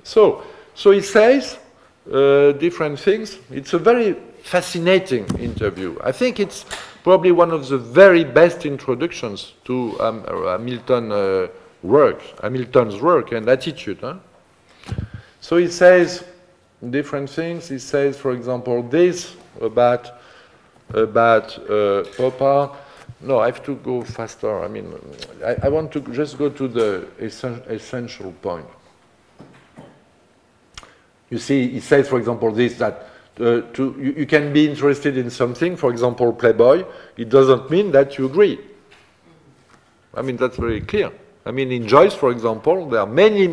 So he says different things. It's a very fascinating interview. I think it's probably one of the very best introductions to Hamilton's work and attitude. Huh? So he says different things. He says, for example, this about Popper. No, I have to go faster. I mean, I want to just go to the essential point. You see, he says, for example, this, that you can be interested in something, for example, Playboy. It doesn't mean that you agree. I mean, that's very clear. I mean, in Joyce, for example, there are many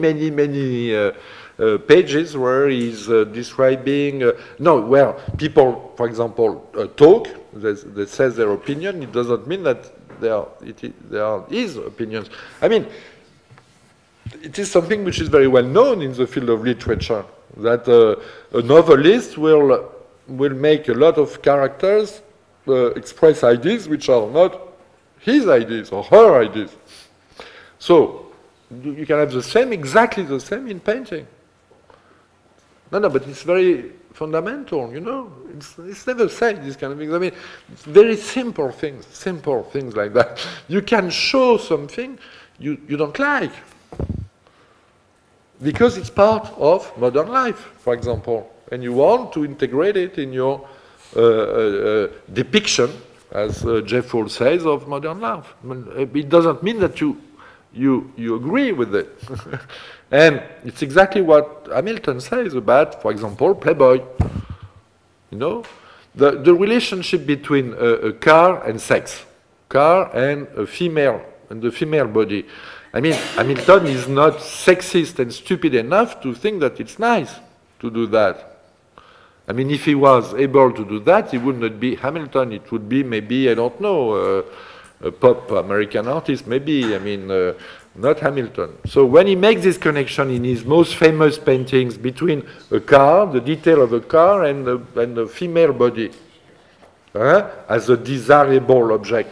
pages where he's describing, where people, for example, talk, they say their opinion. It doesn't mean that they are his opinions. I mean, it is something which is very well known in the field of literature, that a novelist will make a lot of characters express ideas which are not his ideas or her ideas. So you can have the same, exactly the same in painting. No, but it's very fundamental, you know. It's never said, this kind of things. I mean, it's very simple things like that. You can show something you don't like, because it's part of modern life, for example, and you want to integrate it in your depiction, as Jeff Hall says, of modern life. It doesn't mean that you agree with it. And it's exactly what Hamilton says about, for example, Playboy. You know, the relationship between a car and sex, car and a female, and the female body. I mean, Hamilton is not sexist and stupid enough to think that it's nice to do that. I mean, if he was able to do that, he would not be Hamilton. It would be maybe, I don't know, a pop American artist, maybe. I mean, not Hamilton. So when he makes this connection in his most famous paintings between a car, the detail of a car, and the female body as a desirable object,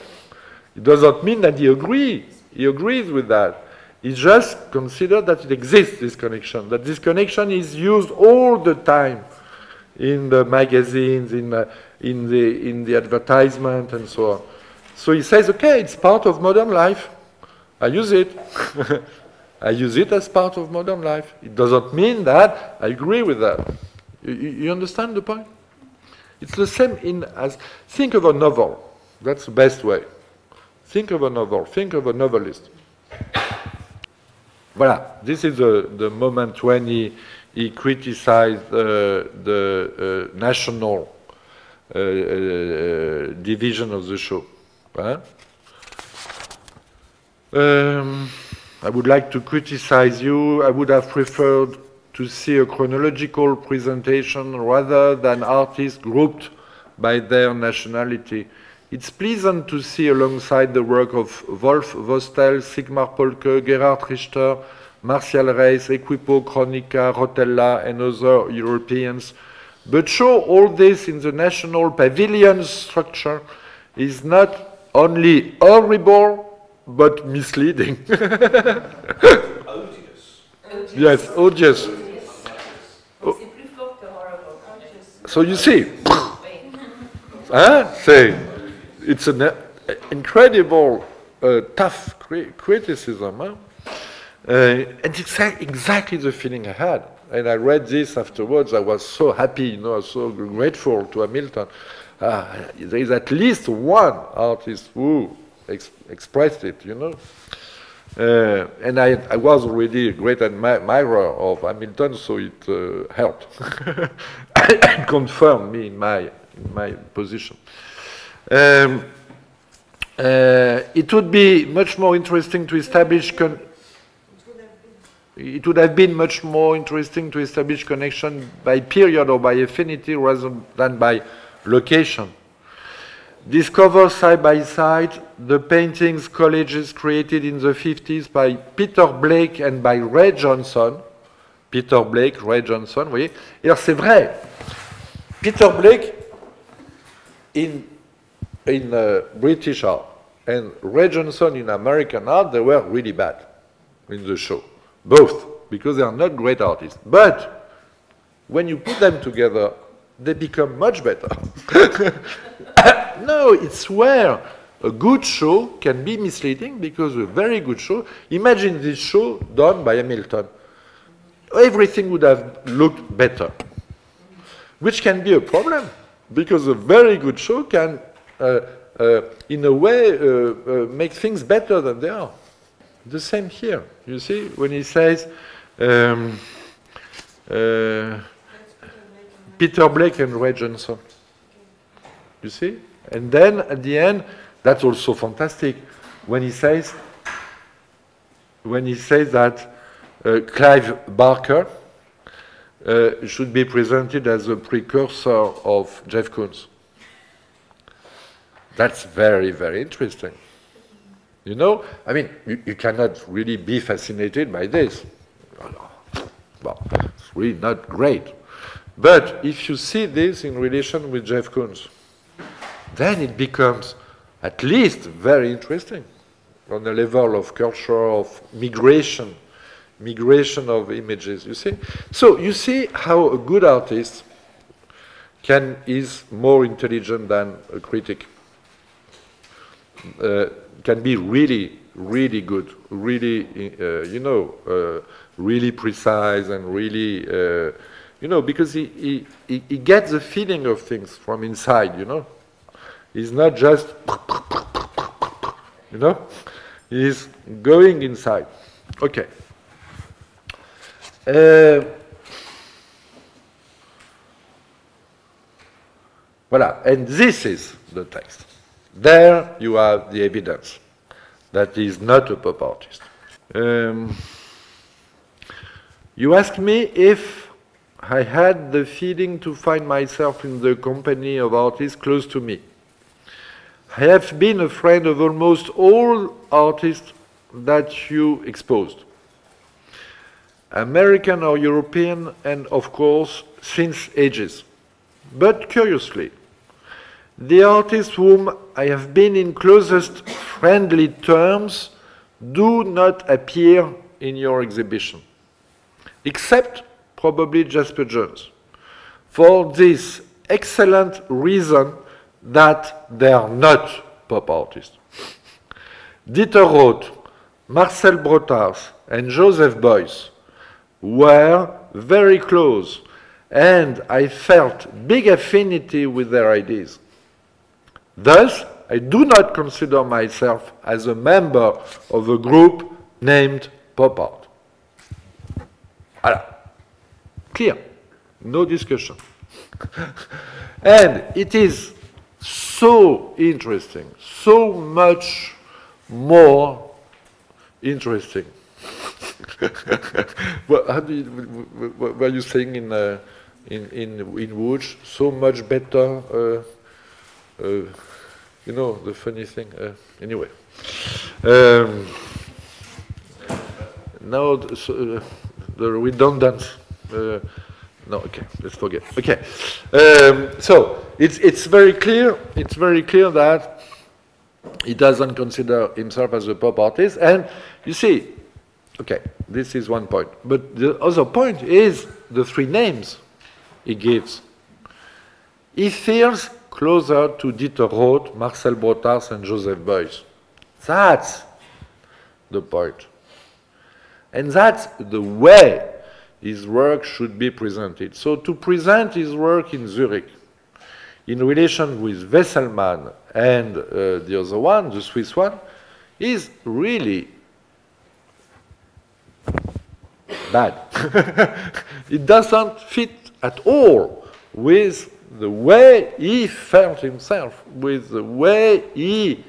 it doesn't mean that he agrees. He agrees with that. He just considers that it exists, this connection, that this connection is used all the time in the magazines, in the advertisement, and so on. So he says, okay, it's part of modern life. I use it. I use it as part of modern life. It doesn't mean that I agree with that. You understand the point? It's the same as, think of a novel. That's the best way. Think of a novel. Think of a novelist. Voilà. This is the moment when he criticized the national division of the show. I would like to criticize you. I would have preferred to see a chronological presentation rather than artists grouped by their nationality. It's pleasant to see alongside the work of Wolf Vostell, Sigmar Polke, Gerhard Richter, Martial Reis, Equipo, Chronica, Rotella, and other Europeans. But show all this in the national pavilion structure is not only horrible, but misleading. Odious. Yes, odious. So you see, it's an incredible, tough criticism. And it's exactly the feeling I had. And I read this afterwards. I was so happy, you know, so grateful to Hamilton. There is at least one artist who expressed it, you know. And I was already a great admirer of Hamilton, so it helped. It confirmed me in my position. It would be much more interesting to establish. It would have been much more interesting to establish connection by period or by affinity rather than by location. Discover side by side the paintings collages created in the 50s by Peter Blake and by Ray Johnson. Peter Blake, Ray Johnson, vous voyez. Et alors c'est vrai, Peter Blake in British art and Ray Johnson in American art, they were really bad in the show. Both. because they are not great artists. But when you put them together, they become much better. No, it's where a good show can be misleading, because a very good show, imagine this show done by Hamilton. Everything would have looked better, which can be a problem, because a very good show can, in a way, make things better than they are. The same here, you see, when he says, Peter Blake and Ray Johnson. You see? And then, at the end, that's also fantastic, when he says that Clive Barker should be presented as a precursor of Jeff Koons. That's very, very interesting. You know, I mean, you cannot really be fascinated by this. Well, it's really not great. But if you see this in relation with Jeff Koons, then it becomes at least very interesting on the level of culture, of migration of images, you see? So you see how a good artist is more intelligent than a critic. Can be really, really good, really, you know, really precise and really, you know, because he gets the feeling of things from inside, you know. He's not just, you know, he's going inside. Okay. Voilà, and this is the text. There you have the evidence that he is not a pop artist. You asked me if I had the feeling to find myself in the company of artists close to me. I have been a friend of almost all artists that you exposed, American or European, and of course since ages. But curiously, the artists whom I have been in closest friendly terms do not appear in your exhibition, except probably Jasper Jones, for this excellent reason that they are not pop artists. Dieter Roth, Marcel Brothers, and Joseph Beuys were very close, and I felt big affinity with their ideas. Thus, I do not consider myself as a member of a group named pop art. Voilà. Clear. No discussion. And it is so interesting, so much more interesting. Well, how do you, what were you saying in Woods? So much better. You know, the funny thing. Anyway. Now the redundance. No, okay, let's forget. Okay, so it's very clear. It's very clear that he doesn't consider himself as a pop artist. And you see, okay, this is one point. But the other point is the three names he gives. He feels closer to Dieter Roth, Marcel Brothers, and Joseph Beuys. That's the point. And that's the way his work should be presented. So to present his work in Zurich, in relation with Wesselmann and the other one, the Swiss one, is really bad. It doesn't fit at all with the way he felt himself, with the way he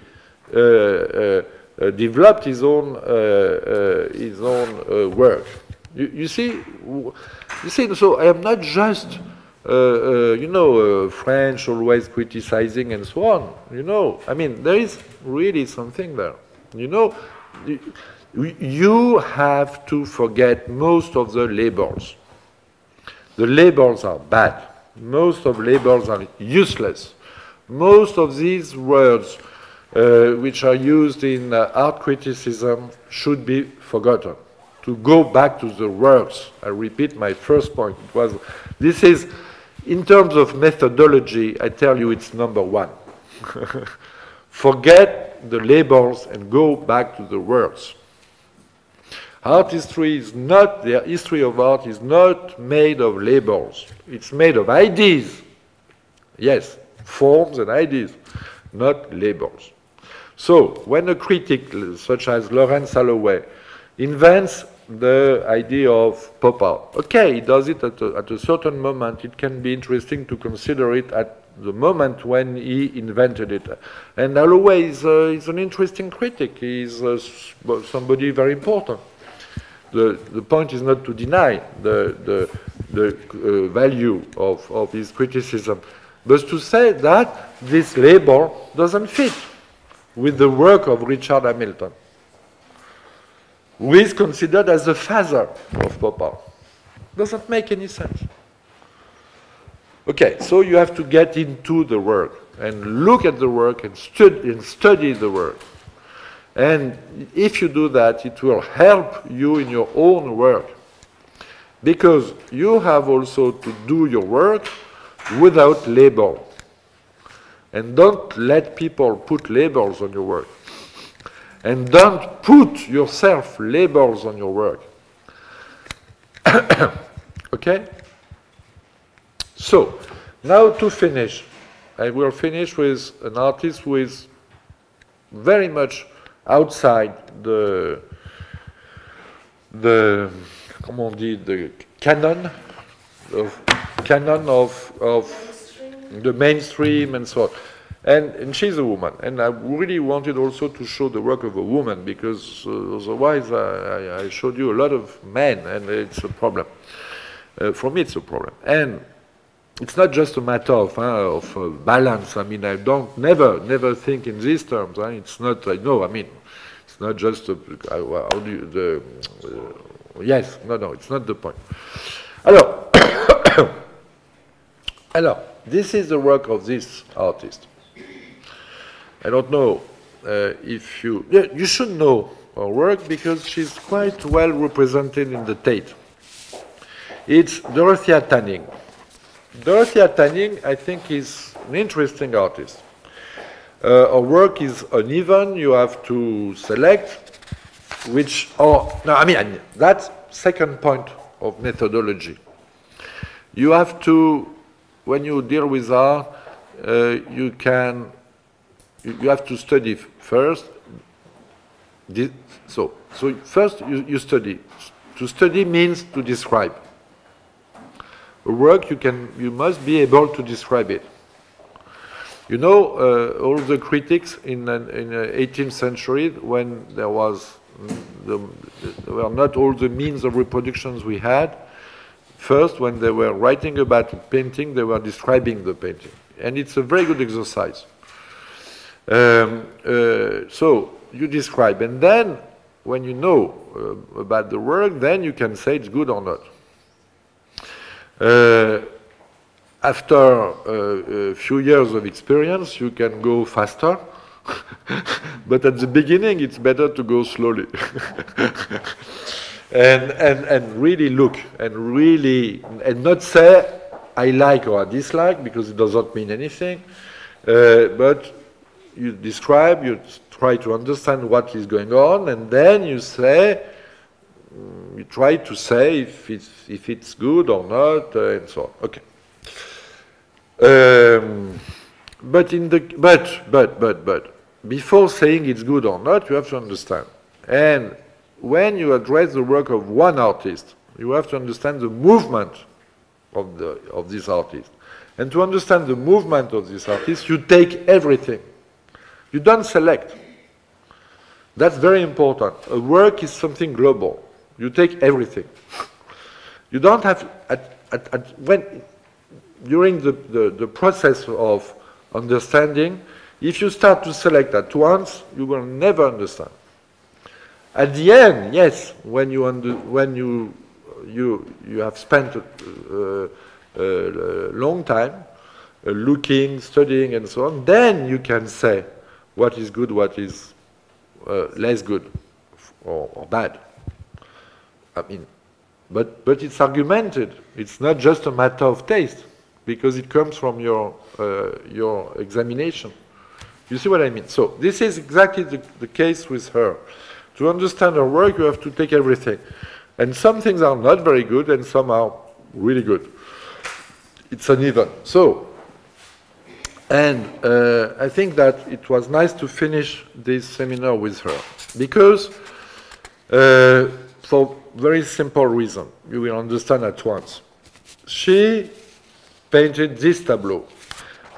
developed his own work. You see, so I am not just, you know, French always criticizing and so on. You know, I mean, there is really something there. You know, you have to forget most of the labels. The labels are bad. Most of labels are useless. Most of these words which are used in art criticism should be forgotten. to go back to the works. I repeat my first point. This is, in terms of methodology, I tell you it's number one. Forget the labels and go back to the works. Art history is not, the history of art is not made of labels. It's made of ideas. Yes, forms and ideas, not labels. So, when a critic, such as Lawrence Holloway, invents the idea of pop art, okay, he does it at a certain moment. It can be interesting to consider it at the moment when he invented it. And Holloway is an interesting critic. He's somebody very important. The point is not to deny the value of his criticism, but to say that this label doesn't fit with the work of Richard Hamilton, who is considered as the father of pop art. Doesn't make any sense. Okay, so you have to get into the work and look at the work and study the work. And if you do that, it will help you in your own work. Because you have also to do your work without label. And don't let people put labels on your work. And don't put yourself labels on your work. Okay? So, now to finish, I will finish with an artist who is very much outside the comment on dit, the canon of the mainstream and so on. And she's a woman, and I really wanted also to show the work of a woman, because otherwise I showed you a lot of men, and it's a problem. For me, it's a problem. And it's not just a matter of balance. I mean, I don't never think in these terms. It's not. No, I mean, it's not just. How do you, yes, no, it's not the point. Alors, this is the work of this artist. I don't know if you should know her work because she's quite well represented in the Tate. It's Dorothea Tanning. Dorothea Tanning, I think, is an interesting artist. Her work is uneven. You have to select which, no, I mean, that's second point of methodology. You have to, when you deal with art, you have to study first. So first you study. To study means to describe. A work you must be able to describe it. You know, all the critics in the 18th century, when there were not all the means of reproductions we had. First, when they were writing about painting, they were describing the painting, and it's a very good exercise. So you describe, and then when you know about the work, then you can say it's good or not. After a few years of experience, you can go faster, but at the beginning, it's better to go slowly. and really look, and not say, I like or I dislike, because it doesn't mean anything, but you describe, you try to understand what is going on, and then you say, you try to say if it's good or not, and so on. Okay. But before saying it's good or not, you have to understand. And when you address the work of one artist, you have to understand the movement of this artist. And to understand the movement of this artist, you take everything. You don't select. That's very important. A work is something global. You take everything. You don't have, during the process of understanding, if you start to select at once, you will never understand. At the end, yes, when you have spent a long time looking, studying, and so on, then you can say what is good, what is less good or bad. I mean, but it's argumented. It's not just a matter of taste, because it comes from your examination. You see what I mean? So this is exactly the case with her. To understand her work, you have to take everything. And some things are not very good, and some are really good. It's uneven. So, and I think that it was nice to finish this seminar with her, because for very simple reason, you will understand at once. She painted this tableau,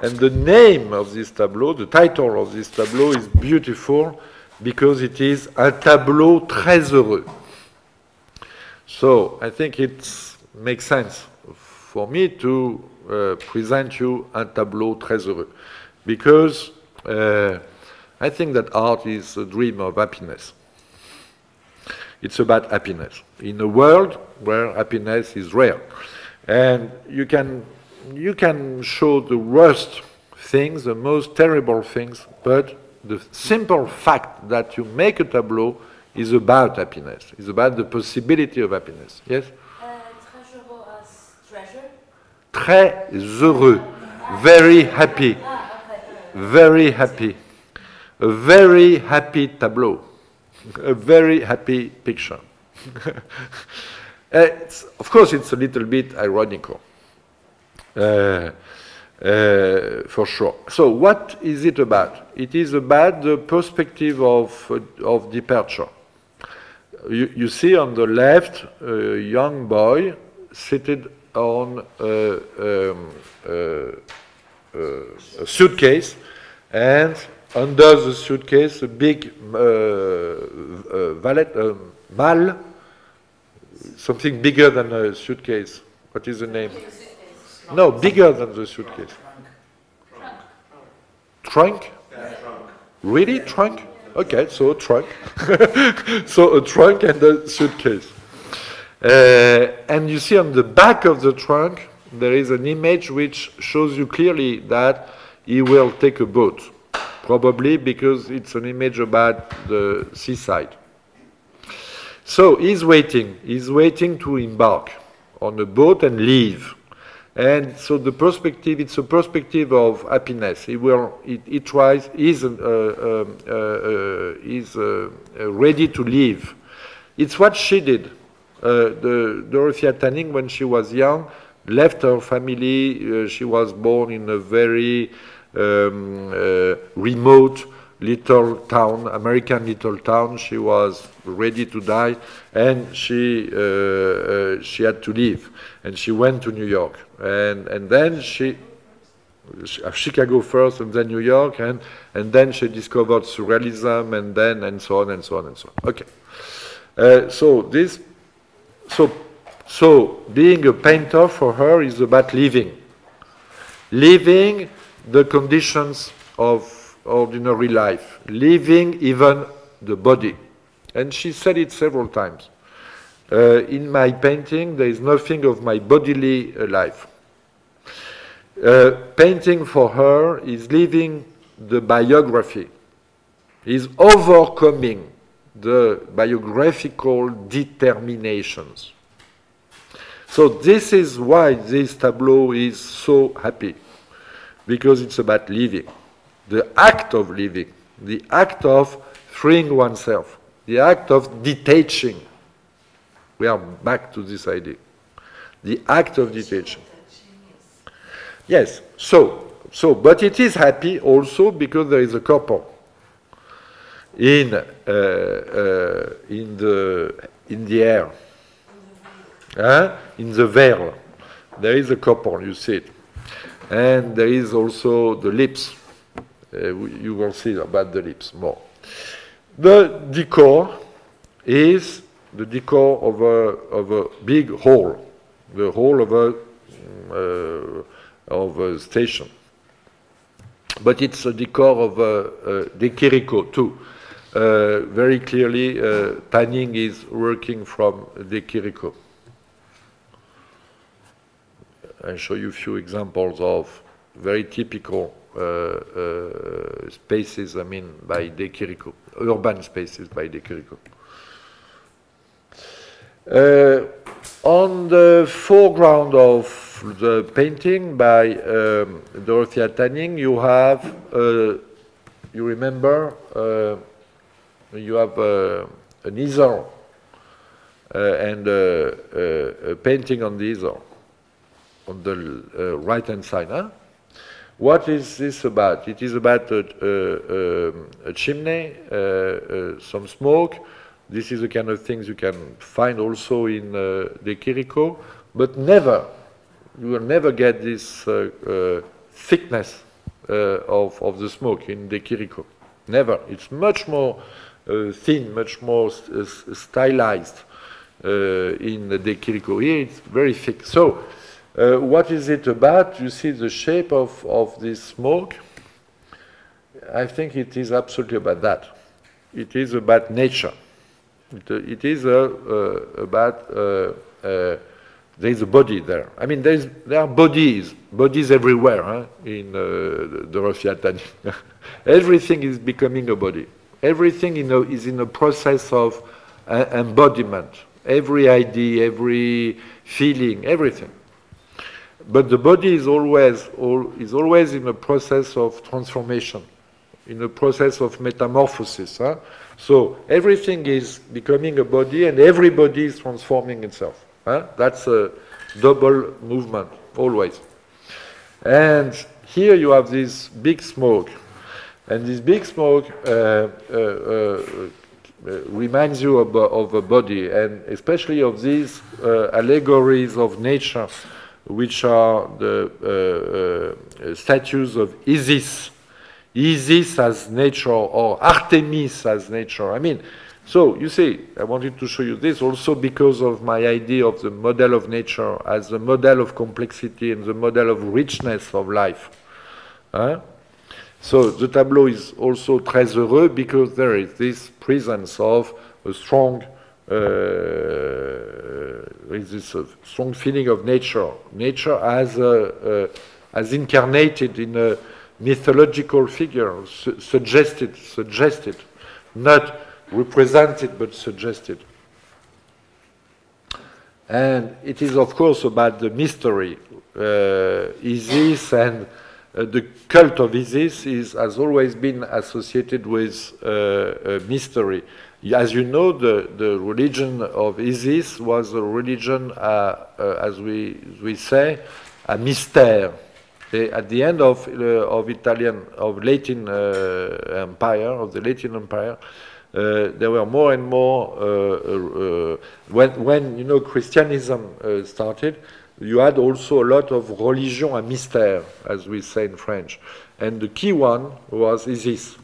and the name of this tableau, the title of this tableau is beautiful because it is un tableau très heureux. So I think it makes sense for me to present you un tableau très heureux, because I think that art is a dream of happiness. It's about happiness in a world where happiness is rare, and you can show the worst things, the most terrible things, but the simple fact that you make a tableau is about happiness. It's about the possibility of happiness. Yes? Très heureux as treasure? Très heureux. Very happy. Very happy. A very happy tableau. A very happy picture. Of course, it's a little bit ironical. For sure. So what is it about? It is about the perspective of departure. You see on the left a young boy seated on a suitcase, and under the suitcase a big mal, something bigger than a suitcase. What is the name? No, bigger than the suitcase. Trunk? Yeah, trunk. Really? Trunk? Okay, so a trunk. So a trunk and a suitcase. And you see on the back of the trunk, there is an image which shows you clearly that he will take a boat. Probably because it's an image about the seaside. So he's waiting to embark on a boat and leave. And so the perspective, it's a perspective of happiness. He tries, he's ready to leave. It's what she did. Dorothea Tanning, when she was young, left her family. She was born in a very remote little town, American little town. She was ready to die, and she had to leave, and she went to New York, and then Chicago first, and then New York, and then she discovered surrealism, and so on and so on and so on. Okay, so being a painter for her is about living the conditions of ordinary life, living even the body. And she said it several times. In my painting, there is nothing of my bodily life. Painting for her is living the biography, is overcoming the biographical determinations. So this is why this tableau is so happy, because it's about living. The act of living, the act of freeing oneself, the act of detaching. We are back to this idea. The act of detaching. Yes, but it is happy also because there is a couple in the air, in the veil. There is a couple, you see it. And there is also the lips. You will see about the lips more. The decor is the decor of a big hall, the hall of a station. But it's a decor of De Chirico too. Very clearly, Tanning is working from De Chirico. I'll show you a few examples of very typical spaces, I mean, by De Chirico, urban spaces by De Chirico. On the foreground of the painting by Dorothea Tanning, you have, you remember, you have an easel and a painting on the easel on the right-hand side. Huh? What is this about? It is about a chimney, some smoke. This is the kind of things you can find also in the Quirico, but never, you will never get this thickness of the smoke in the Quirico. Never. It's much more thin, much more stylized in the Quirico. Here it's very thick. So, what is it about? You see the shape of this smoke. I think it is absolutely about that. It is about nature. It is about there is a body there. I mean, there are bodies everywhere, huh, in Dorothea Tanning. Everything is becoming a body. Everything is in a process of embodiment. Every idea, every feeling, everything. But the body is always in a process of transformation, in a process of metamorphosis. Huh? So everything is becoming a body, and everybody is transforming itself. Huh? That's a double movement, always. And here you have this big smoke. And this big smoke reminds you of a body, and especially of these allegories of nature, which are the statues of Isis. Isis as nature, or Artemis as nature. I mean, so you see, I wanted to show you this also because of my idea of the model of nature as the model of complexity and the model of richness of life. Huh? So the tableau is also très heureux because there is this presence of a strong, strong feeling of nature. Nature as incarnated in a mythological figure, suggested, not represented but suggested. And it is of course about the mystery. Isis and the cult of Isis has always been associated with mystery. As you know, the religion of Isis was a religion, as we say, a mystère. At the end of Latin Empire, there were more and more. When you know Christianism started, you had also a lot of religion à mystère, as we say in French, and the key one was Isis.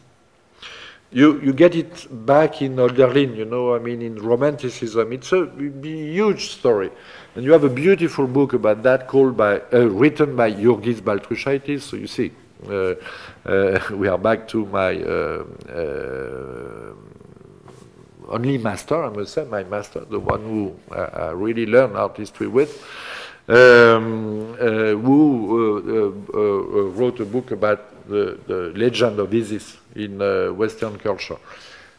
You get it back in Hölderlin, you know, I mean, in Romanticism. It's a huge story. And you have a beautiful book about that written by Jurgis Baltrushaitis. So you see, we are back to my only master, I must say, my master, the one who I really learned art history with, who wrote a book about the legend of Isis in Western culture.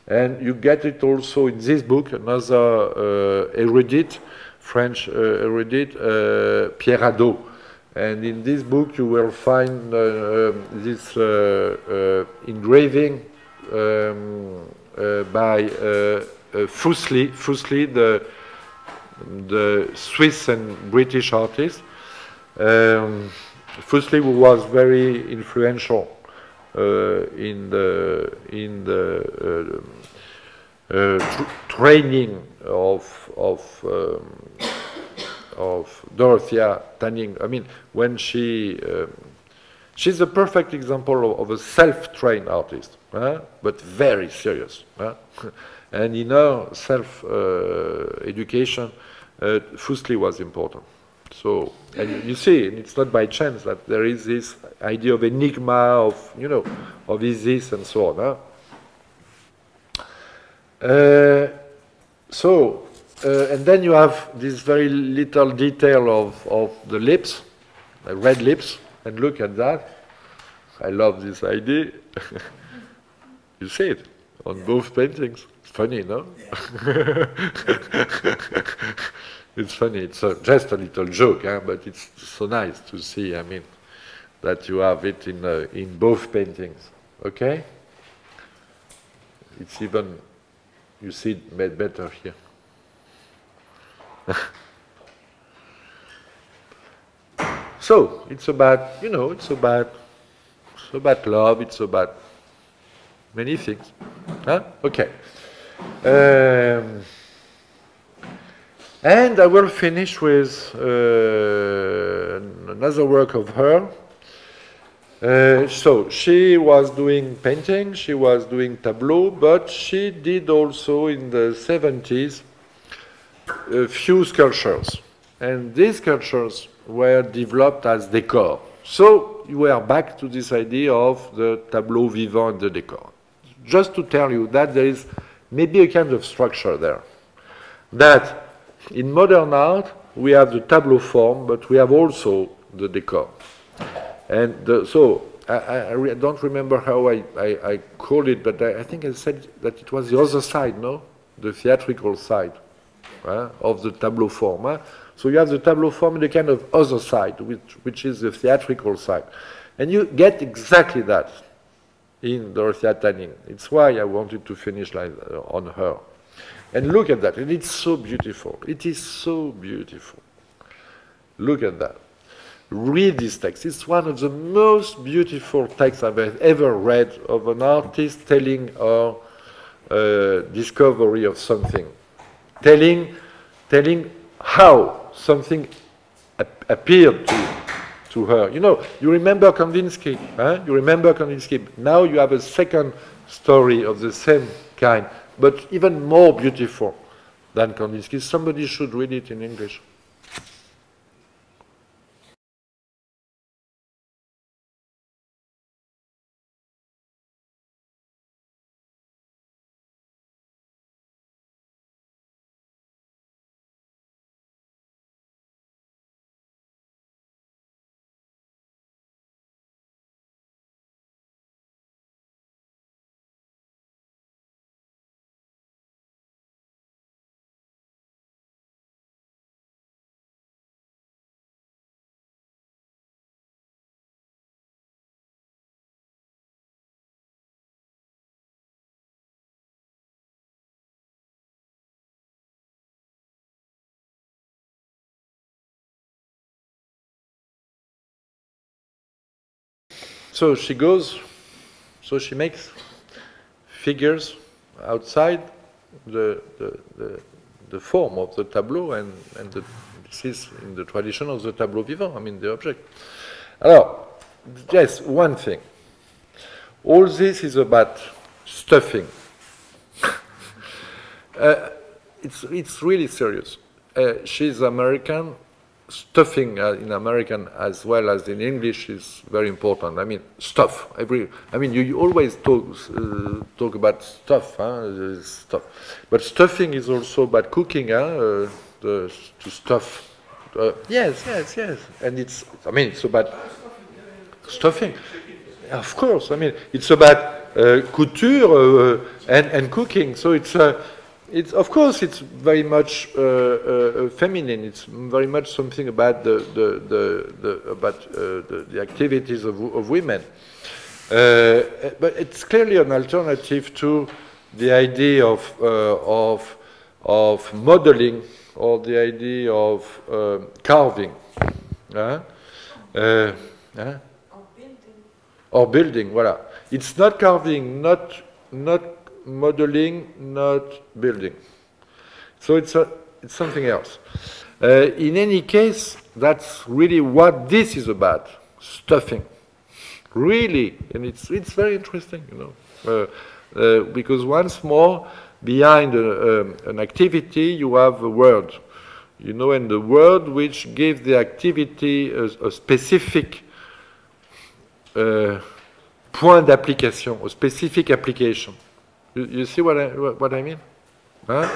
And you get it also in this book, another erudite, French erudite, Pierre Hadot. And in this book you will find this engraving by Fuseli, the Swiss and British artist. Fuseli, who was very influential in the training of Dorothea Tanning. I mean, when she's a perfect example of a self-trained artist, but very serious. And in her self-education, Fuseli was important. So, and you see, it's not by chance that there is this idea of enigma, of, you know, of Isis and so on. And then you have this very little detail of the lips, the red lips, and look at that. I love this idea. You see it? on both paintings. It's funny, no? It's funny. It's just a little joke, but it's so nice to see. I mean, that you have it in both paintings. Okay? It's even, you see it made better here. So it's about, you know, it's about love. It's about many things. Huh? Okay. And I will finish with another work of her. So she was doing painting, she was doing tableau, but she did also in the 70s a few sculptures. And these sculptures were developed as decor. So we are back to this idea of the tableau vivant and the decor. Just to tell you that there is maybe a kind of structure there. That in modern art, we have the tableau form, but we have also the decor. And so I don't remember how I called it, but I think I said that it was the other side, no? The theatrical side of the tableau form. So you have the tableau form and the kind of other side, which is the theatrical side. And you get exactly that in Dorothea Tanning. It's why I wanted to finish like on her. And look at that, and it's so beautiful. It is so beautiful. Look at that. Read this text. It's one of the most beautiful texts I've ever read of an artist telling a discovery of something. Telling how something appeared to her. You know, you remember Kandinsky, You remember Kandinsky. Now you have a second story of the same kind, but even more beautiful than Kandinsky. Somebody should read it in English. So she goes, so she makes figures outside the form of the tableau, and this is in the tradition of the tableau vivant, I mean the object. Alors, yes, one thing. All this is about stuffing. It's really serious. She's American. Stuffing in American as well as in English is very important. I mean, stuff. I mean, you always talk about stuff, stuff. But stuffing is also about cooking, to stuff. Yes. And I mean, it's about stuffing. Of course. I mean, it's about couture and cooking. So it's of course it's very much feminine. It's very much something about the activities of women. But it's clearly an alternative to the idea of modeling or the idea of carving, or building. Voilà. It's not carving, not modeling, not building. So it's something else. In any case, that's really what this is about, stuffing. Really, and it's very interesting, you know, because once more, behind an activity, you have a word, you know, and the word which gives the activity a specific point d'application, a specific application. You see what I mean? Huh?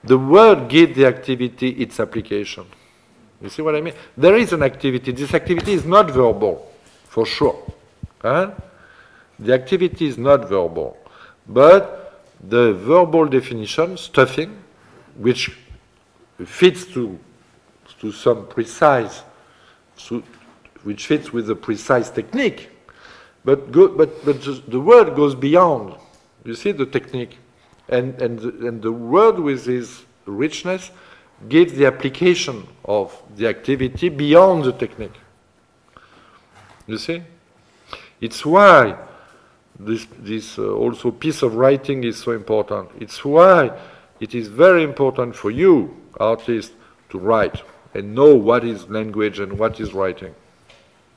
The word gives the activity its application. You see what I mean? There is an activity. This activity is not verbal, for sure. Huh? The activity is not verbal. but the verbal definition, stuffing, which fits to some precise, which fits with a precise technique, but the word goes beyond. You see the technique, and the word with this richness gives the application of the activity beyond the technique. You see, it's why this also piece of writing is so important. It's why it is very important for you, artists, to write and know what is language and what is writing.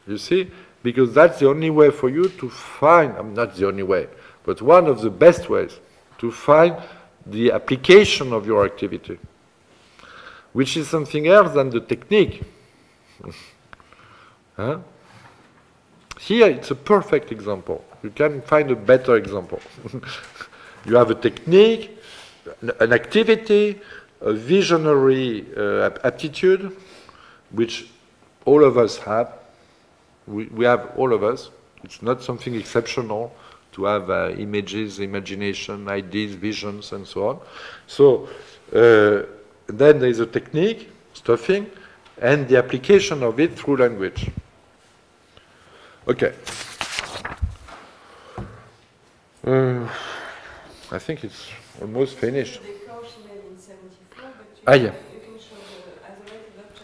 You see, because that's the only way for you to find, not the only way, but one of the best ways to find the application of your activity, which is something else than the technique. Huh? Here it's a perfect example. You can find a better example. You have a technique, an activity, a visionary aptitude, which all of us have. We have, all of us. It's not something exceptional to have images, imagination, ideas, visions, and so on. So then there is a technique, stuffing, and the application of it through language. Okay. I think it's almost finished. Ah, yeah.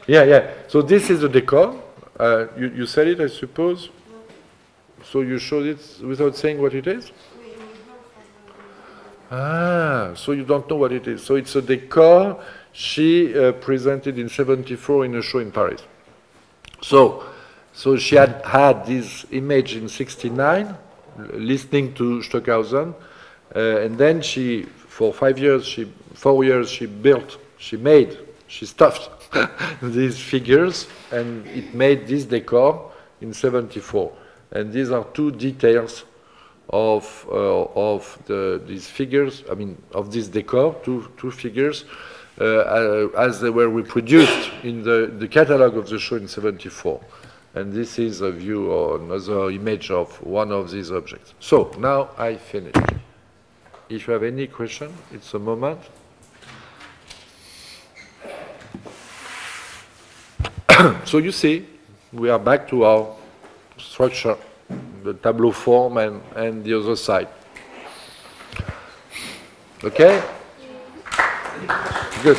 Yeah. So this is the decor. You said it, I suppose. So you showed it without saying what it is? Ah, so you don't know what it is. So it's a decor she presented in '74 in a show in Paris. So she had this image in '69, listening to Stockhausen, and then for 4 years, she stuffed these figures, and it made this decor in '74. And these are two details of these figures. I mean, of this decor, two figures, as they were reproduced in the catalog of the show in '74. And this is a view or another image of one of these objects. So now I finish. If you have any question, it's a moment. So you see, we are back to our structure, the tableau form and the other side. Okay? Good.